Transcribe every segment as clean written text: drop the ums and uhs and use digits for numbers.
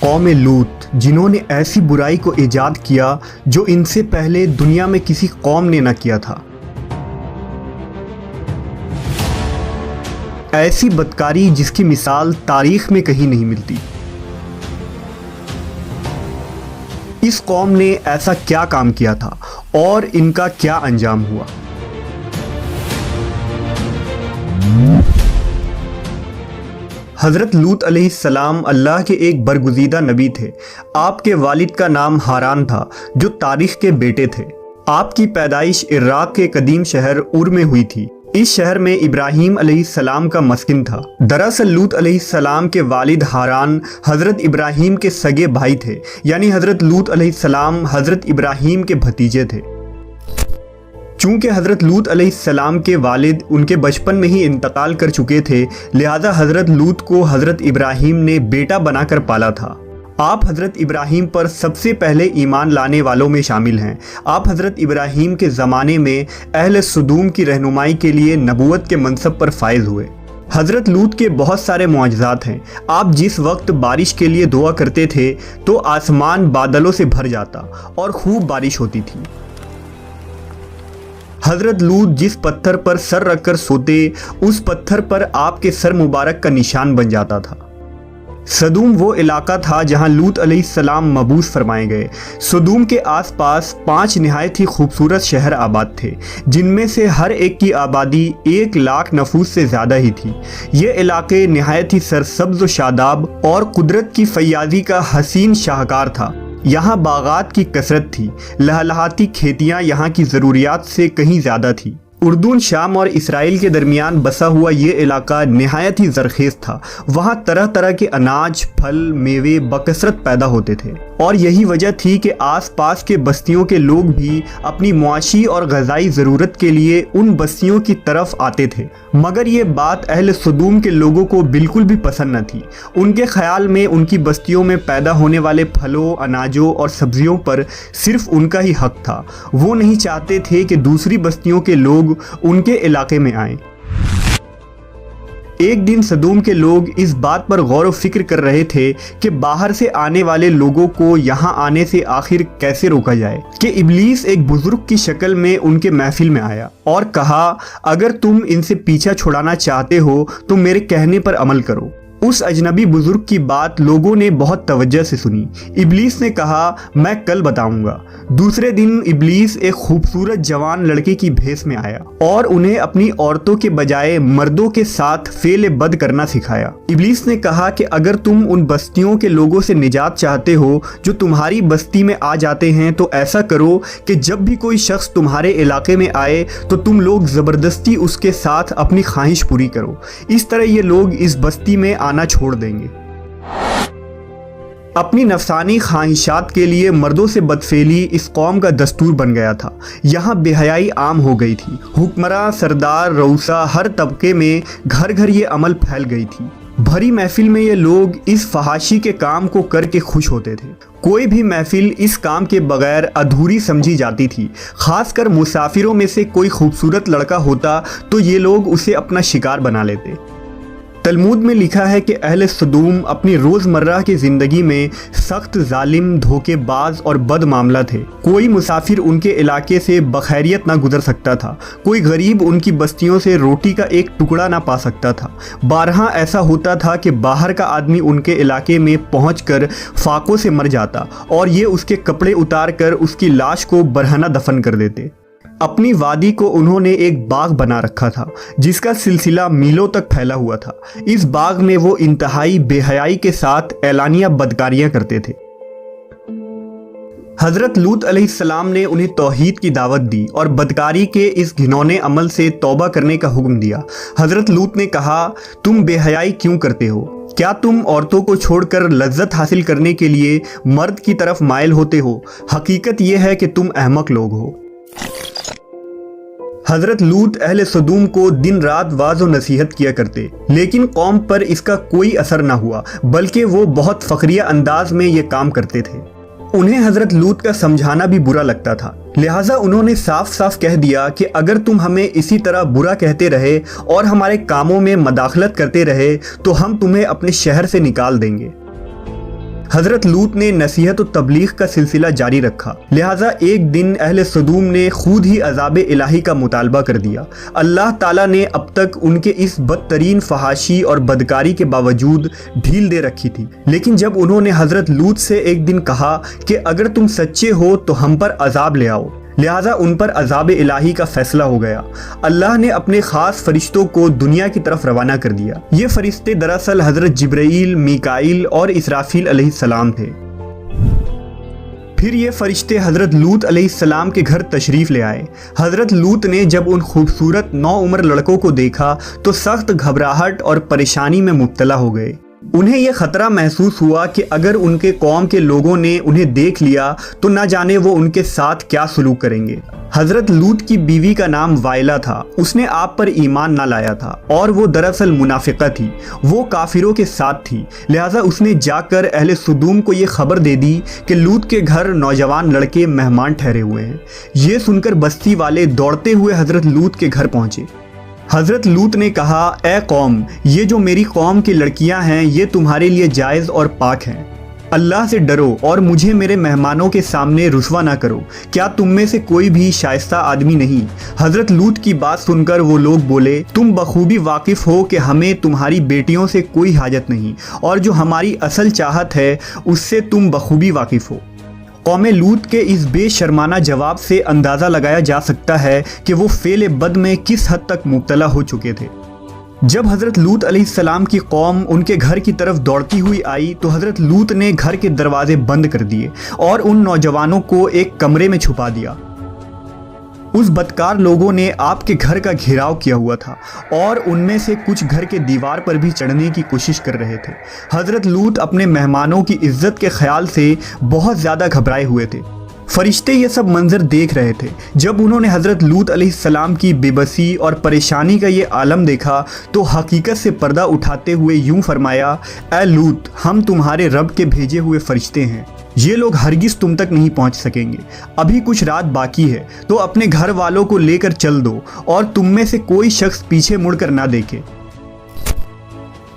قوم لوط جنہوں نے ایسی برائی کو ایجاد کیا جو ان سے پہلے دنیا میں کسی قوم نے نہ کیا تھا۔ ایسی بدکاری جس کی مثال تاریخ میں کہیں نہیں ملتی۔ اس قوم نے ایسا کیا کام کیا تھا اور ان کا کیا انجام ہوا؟ حضرت لوط علیہ السلام اللہ کے ایک برگزیدہ نبی تھے۔ آپ کے والد کا نام ہاران تھا جو تاریخ کے بیٹے تھے۔ آپ کی پیدائش عراق کے قدیم شہر اور میں ہوئی تھی۔ اس شہر میں ابراہیم علیہ السلام کا مسکن تھا۔ دراصل لوط علیہ السلام کے والد ہاران حضرت ابراہیم کے سگے بھائی تھے، یعنی حضرت لوط علیہ السلام حضرت ابراہیم کے بھتیجے تھے۔ چونکہ حضرت لوط علیہ السلام کے والد ان کے بچپن میں ہی انتقال کر چکے تھے، لہذا حضرت لوط کو حضرت ابراہیم نے بیٹا بنا کر پالا تھا۔ آپ حضرت ابراہیم پر سب سے پہلے ایمان لانے والوں میں شامل ہیں۔ آپ حضرت ابراہیم کے زمانے میں اہل سدوم کی رہنمائی کے لیے نبوت کے منصب پر فائز ہوئے۔ حضرت لوط کے بہت سارے معجزات ہیں۔ آپ جس وقت بارش کے لیے دعا کرتے تھے تو آسمان بادلوں سے بھر جاتا اور خوب بارش ہوتی تھی۔ حضرت لوط جس پتھر پر سر رکھ کر سوتے اس پتھر پر آپ کے سر مبارک کا نشان بن جاتا تھا۔ سدوم وہ علاقہ تھا جہاں لوط علیہ السلام مبعوث فرمائے گئے۔ سدوم کے آس پاس 5 نہایت ہی خوبصورت شہر آباد تھے، جن میں سے ہر ایک کی آبادی 1,00,000 نفوس سے زیادہ ہی تھی۔ یہ علاقے نہایت ہی سرسبز و شاداب اور قدرت کی فیاضی کا حسین شاہکار تھا۔ یہاں باغات کی کثرت تھی، لہلہاتی کھیتیاں یہاں کی ضروریات سے کہیں زیادہ تھی۔ اردن، شام اور اسرائیل کے درمیان بسا ہوا یہ علاقہ نہایت ہی زرخیز تھا۔ وہاں طرح طرح کے اناج، پھل، میوے بکثرت پیدا ہوتے تھے، اور یہی وجہ تھی کہ آس پاس کے بستیوں کے لوگ بھی اپنی معاشی اور غذائی ضرورت کے لیے ان بستیوں کی طرف آتے تھے۔ مگر یہ بات اہل سدوم کے لوگوں کو بالکل بھی پسند نہ تھی۔ ان کے خیال میں ان کی بستیوں میں پیدا ہونے والے پھلوں، اناجوں اور سبزیوں پر صرف ان کا ہی حق تھا۔ وہ نہیں چاہتے تھے کہ دوسری بستیوں کے لوگ ان کے علاقے میں آئیں۔ ایک دن سدوم کے لوگ اس بات پر غور و فکر کر رہے تھے کہ باہر سے آنے والے لوگوں کو یہاں آنے سے آخر کیسے روکا جائے کہ ابلیس ایک بزرگ کی شکل میں ان کے محفل میں آیا اور کہا، اگر تم ان سے پیچھا چھڑانا چاہتے ہو تو میرے کہنے پر عمل کرو۔ اس اجنبی بزرگ کی بات لوگوں نے بہت توجہ سے سنی۔ ابلیس نے کہا، میں کل بتاؤں گا۔ دوسرے دن ابلیس ایک خوبصورت جوان لڑکے کی بھیس میں آیا اور انہیں اپنی عورتوں کے بجائے مردوں کے ساتھ فعل بد کرنا سکھایا۔ ابلیس نے کہا کہ اگر تم ان بستیوں کے لوگوں سے نجات چاہتے ہو جو تمہاری بستی میں آ جاتے ہیں تو ایسا کرو کہ جب بھی کوئی شخص تمہارے علاقے میں آئے تو تم لوگ زبردستی اس کے ساتھ اپنی خواہش پوری کرو۔ اس طرح یہ لوگ اس بستی میں آنا چھوڑ دیں گے۔ اپنی نفسانی خواہشات کے لیے مردوں سے بدفعلی اس قوم کا دستور بن گیا تھا۔ یہاں بے حیائی عام ہو گئی تھی۔ حکمراں، سردار، رؤسا، ہر طبقے میں گھر گھر یہ عمل پھیل گئی تھی۔ بھری محفل میں یہ لوگ اس فحاشی کے کام کو کر کے خوش ہوتے تھے۔ کوئی بھی محفل اس کام کے بغیر ادھوری سمجھی جاتی تھی۔ خاص کر مسافروں میں سے کوئی خوبصورت لڑکا ہوتا تو یہ لوگ اسے اپنا شکار بنا لیتے۔ تلمود میں لکھا ہے کہ اہل سدوم اپنی روزمرہ کی زندگی میں سخت ظالم، دھوکے باز اور بد معاملہ تھے۔ کوئی مسافر ان کے علاقے سے بخیریت نہ گزر سکتا تھا۔ کوئی غریب ان کی بستیوں سے روٹی کا ایک ٹکڑا نہ پا سکتا تھا۔ بارہا ایسا ہوتا تھا کہ باہر کا آدمی ان کے علاقے میں پہنچ کر فاقوں سے مر جاتا اور یہ اس کے کپڑے اتار کر اس کی لاش کو برہنہ دفن کر دیتے۔ اپنی وادی کو انہوں نے ایک باغ بنا رکھا تھا جس کا سلسلہ میلوں تک پھیلا ہوا تھا۔ اس باغ میں وہ انتہائی بے حیائی کے ساتھ اعلانیہ بدکاریاں کرتے تھے۔ حضرت لوط علیہ السلام نے انہیں توحید کی دعوت دی اور بدکاری کے اس گھنونے عمل سے توبہ کرنے کا حکم دیا۔ حضرت لوط نے کہا، تم بے حیائی کیوں کرتے ہو؟ کیا تم عورتوں کو چھوڑ کر لذت حاصل کرنے کے لیے مرد کی طرف مائل ہوتے ہو؟ حقیقت یہ ہے کہ تم احمق لوگ ہو۔ حضرت لوط اہل سدوم کو دن رات واعظ و نصیحت کیا کرتے، لیکن قوم پر اس کا کوئی اثر نہ ہوا، بلکہ وہ بہت فخریہ انداز میں یہ کام کرتے تھے۔ انہیں حضرت لوط کا سمجھانا بھی برا لگتا تھا، لہٰذا انہوں نے صاف صاف کہہ دیا کہ اگر تم ہمیں اسی طرح برا کہتے رہے اور ہمارے کاموں میں مداخلت کرتے رہے تو ہم تمہیں اپنے شہر سے نکال دیں گے۔ حضرت لوط نے نصیحت و تبلیغ کا سلسلہ جاری رکھا، لہٰذا ایک دن اہل سدوم نے خود ہی عذاب الہی کا مطالبہ کر دیا۔ اللہ تعالیٰ نے اب تک ان کے اس بدترین فحاشی اور بدکاری کے باوجود ڈھیل دے رکھی تھی، لیکن جب انہوں نے حضرت لوط سے ایک دن کہا کہ اگر تم سچے ہو تو ہم پر عذاب لے آؤ، لہٰذا ان پر عذاب الہی کا فیصلہ ہو گیا۔ اللہ نے اپنے خاص فرشتوں کو دنیا کی طرف روانہ کر دیا۔ یہ فرشتے دراصل حضرت جبرائیل، میکائیل اور اسرافیل علیہ السلام تھے۔ پھر یہ فرشتے حضرت لوط علیہ السلام کے گھر تشریف لے آئے۔ حضرت لوط نے جب ان خوبصورت نوعمر لڑکوں کو دیکھا تو سخت گھبراہٹ اور پریشانی میں مبتلا ہو گئے۔ انہیں یہ خطرہ محسوس ہوا کہ اگر ان کے قوم کے لوگوں نے انہیں دیکھ لیا تو نہ جانے وہ ان کے ساتھ کیا سلوک کریں گے۔ حضرت لوط کی بیوی کا نام وائلہ تھا، اس نے آپ پر ایمان نہ لایا تھا اور وہ دراصل منافقہ تھی، وہ کافروں کے ساتھ تھی، لہٰذا اس نے جا کر اہل سدوم کو یہ خبر دے دی کہ لوط کے گھر نوجوان لڑکے مہمان ٹھہرے ہوئے ہیں۔ یہ سن کر بستی والے دوڑتے ہوئے حضرت لوط کے گھر پہنچے۔ حضرت لوط نے کہا، اے قوم، یہ جو میری قوم کی لڑکیاں ہیں یہ تمہارے لیے جائز اور پاک ہیں، اللہ سے ڈرو اور مجھے میرے مہمانوں کے سامنے رسوا نہ کرو، کیا تم میں سے کوئی بھی شائستہ آدمی نہیں؟ حضرت لوط کی بات سن کر وہ لوگ بولے، تم بخوبی واقف ہو کہ ہمیں تمہاری بیٹیوں سے کوئی حاجت نہیں، اور جو ہماری اصل چاہت ہے اس سے تم بخوبی واقف ہو۔ قوم لوط کے اس بے شرمانہ جواب سے اندازہ لگایا جا سکتا ہے کہ وہ فعل بد میں کس حد تک مبتلا ہو چکے تھے۔ جب حضرت لوط علیہ السلام کی قوم ان کے گھر کی طرف دوڑتی ہوئی آئی تو حضرت لوط نے گھر کے دروازے بند کر دیے اور ان نوجوانوں کو ایک کمرے میں چھپا دیا۔ اس بدکار لوگوں نے آپ کے گھر کا گھیراؤ کیا ہوا تھا اور ان میں سے کچھ گھر کے دیوار پر بھی چڑھنے کی کوشش کر رہے تھے۔ حضرت لوط اپنے مہمانوں کی عزت کے خیال سے بہت زیادہ گھبرائے ہوئے تھے۔ فرشتے یہ سب منظر دیکھ رہے تھے۔ جب انہوں نے حضرت لوط علیہ السلام کی بے بسی اور پریشانی کا یہ عالم دیکھا تو حقیقت سے پردہ اٹھاتے ہوئے یوں فرمایا، اے لوط، ہم تمہارے رب کے بھیجے ہوئے فرشتے ہیں، یہ لوگ ہرگز تم تک نہیں پہنچ سکیں گے، ابھی کچھ رات باقی ہے تو اپنے گھر والوں کو لے کر چل دو اور تم میں سے کوئی شخص پیچھے مڑ کر نہ دیکھے۔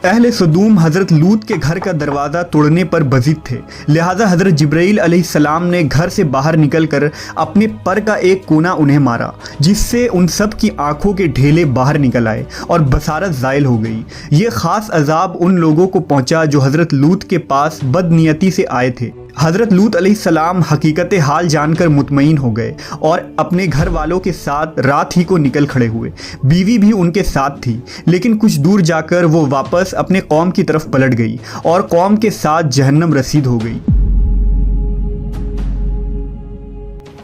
اہل سدوم حضرت لوط کے گھر کا دروازہ توڑنے پر بضد تھے، لہٰذا حضرت جبرائیل علیہ السلام نے گھر سے باہر نکل کر اپنے پر کا ایک کونا انہیں مارا، جس سے ان سب کی آنکھوں کے ڈھیلے باہر نکل آئے اور بصارت زائل ہو گئی۔ یہ خاص عذاب ان لوگوں کو پہنچا جو حضرت لوط کے پاس بد نیتی سے آئے تھے۔ حضرت لوط علیہ السلام حقیقت حال جان کر مطمئن ہو گئے اور اپنے گھر والوں کے ساتھ رات ہی کو نکل کھڑے ہوئے۔ بیوی بھی ان کے ساتھ تھی، لیکن کچھ دور جا کر وہ واپس اپنے قوم کی طرف پلٹ گئی اور قوم کے ساتھ جہنم رسید ہو گئی۔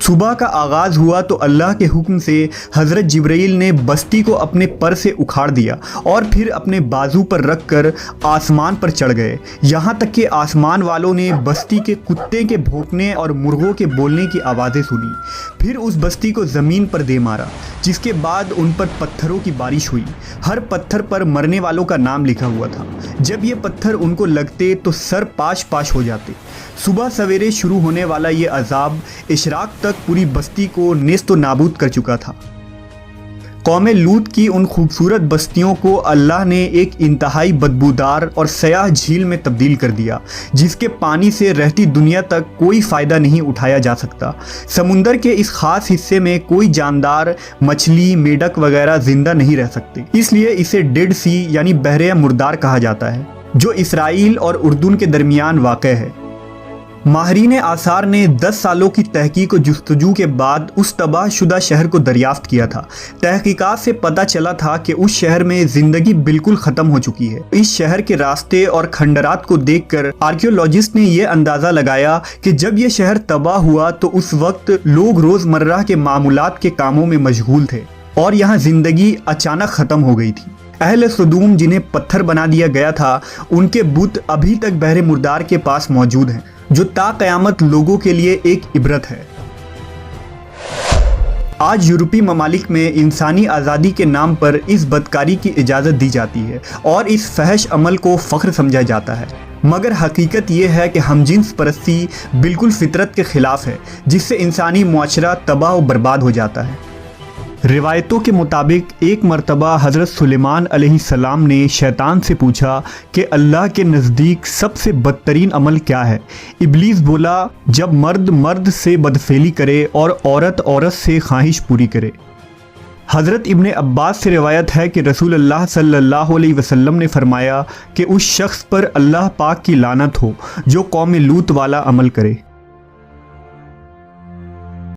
صبح کا آغاز ہوا تو اللہ کے حکم سے حضرت جبرائیل نے بستی کو اپنے پر سے اکھاڑ دیا اور پھر اپنے بازو پر رکھ کر آسمان پر چڑھ گئے، یہاں تک کہ آسمان والوں نے بستی کے کتے کے بھونکنے اور مرغوں کے بولنے کی آوازیں سنی۔ پھر اس بستی کو زمین پر دے مارا، جس کے بعد ان پر پتھروں کی بارش ہوئی۔ ہر پتھر پر مرنے والوں کا نام لکھا ہوا تھا۔ جب یہ پتھر ان کو لگتے تو سر پاش پاش ہو جاتے۔ صبح سویرے شروع ہونے والا یہ عذاب اشراق تک پوری بستی کو نیست و نابود کر چکا تھا۔ قوم لوط کی ان خوبصورت بستیوں کو اللہ نے ایک انتہائی بدبودار اور سیاہ جھیل میں تبدیل کر دیا، جس کے پانی سے رہتی دنیا تک کوئی فائدہ نہیں اٹھایا جا سکتا۔ سمندر کے اس خاص حصے میں کوئی جاندار، مچھلی، میڈک وغیرہ زندہ نہیں رہ سکتے، اس لیے اسے ڈیڈ سی یعنی بحر مردار کہا جاتا ہے، جو اسرائیل اور اردن کے درمیان واقع ہے۔ ماہرین آثار نے 10 سالوں کی تحقیق و جستجو کے بعد اس تباہ شدہ شہر کو دریافت کیا تھا۔ تحقیقات سے پتہ چلا تھا کہ اس شہر میں زندگی بالکل ختم ہو چکی ہے۔ اس شہر کے راستے اور کھنڈرات کو دیکھ کر آرکیولوجسٹ نے یہ اندازہ لگایا کہ جب یہ شہر تباہ ہوا تو اس وقت لوگ روزمرہ کے معمولات کے کاموں میں مشغول تھے اور یہاں زندگی اچانک ختم ہو گئی تھی۔ اہل سدوم جنہیں پتھر بنا دیا گیا تھا، ان کے بت ابھی تک بحر مردار کے پاس موجود ہیں، جو تا قیامت لوگوں کے لیے ایک عبرت ہے۔ آج یورپی ممالک میں انسانی آزادی کے نام پر اس بدکاری کی اجازت دی جاتی ہے اور اس فحش عمل کو فخر سمجھا جاتا ہے، مگر حقیقت یہ ہے کہ ہم جنس پرستی بالکل فطرت کے خلاف ہے، جس سے انسانی معاشرہ تباہ و برباد ہو جاتا ہے۔ روایتوں کے مطابق ایک مرتبہ حضرت سلیمان علیہ السلام نے شیطان سے پوچھا کہ اللہ کے نزدیک سب سے بدترین عمل کیا ہے؟ ابلیس بولا، جب مرد مرد سے بدفعلی کرے اور عورت عورت سے خواہش پوری کرے۔ حضرت ابن عباس سے روایت ہے کہ رسول اللہ صلی اللہ علیہ وسلم نے فرمایا کہ اس شخص پر اللہ پاک کی لعنت ہو جو قوم لوط والا عمل کرے۔